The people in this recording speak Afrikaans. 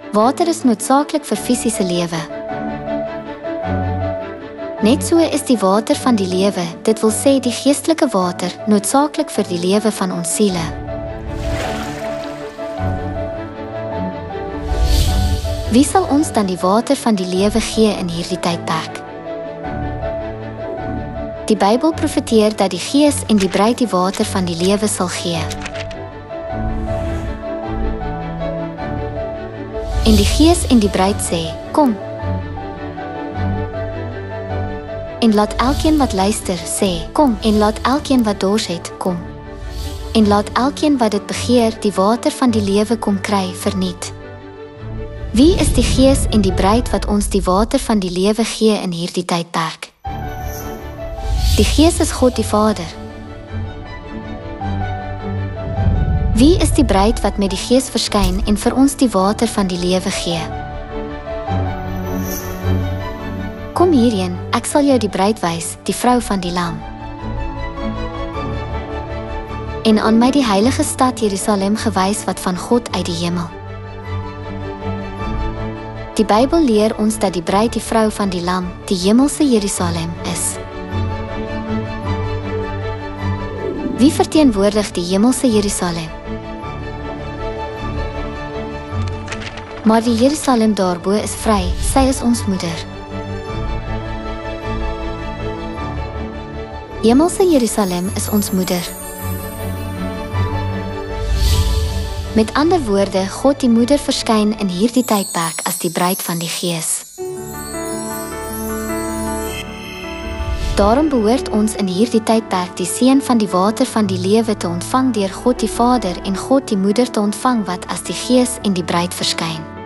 Water is noodsaaklik vir fisiese lewe. Net so is die water van die lewe, dit wil sê die geestelike water, noodsaaklik vir die lewe van ons siele. Wie sal ons dan die water van die lewe gee in hierdie tydperk? Die Bybel profeteer dat die Gees en die bruid die water van die lewe sal gee. En die Gees en die bruid sê, kom. En laat elkeen wat luister sê, kom. En laat elkeen wat dors het, kom. En laat elkeen wat dit begeer die water van die lewe kom kry verniet. Wie is die Gees en die bruid wat ons die water van die lewe gee in hierdie tydperk? Die Gees is God die Vader. Wie is die bruid wat met die Gees verskyn en vir ons die water van die lewe gee? Kom hierheen, ek sal jou die bruid wys, die vrou van die Lam. En aan my die heilige stad Jerusalem gewys wat van God uit die hemel. Die Bybel leer ons dat die bruid die vrou van die Lam, die hemelse Jerusalem, is. Wie verteenwoordig die hemelse Jerusalem? Maar die Jerusalem daarbo is vry, sy is ons moeder. Hemelse Jerusalem is ons moeder. Met ander woorde, God die moeder verskyn in hierdie tydperk as die bruid van die Gees. Daarom behoort ons in hierdie tydperk die seën van die water van die lewe te ontvang deur God die Vader en God die moeder te ontvang wat as die Gees en die bruid verskyn.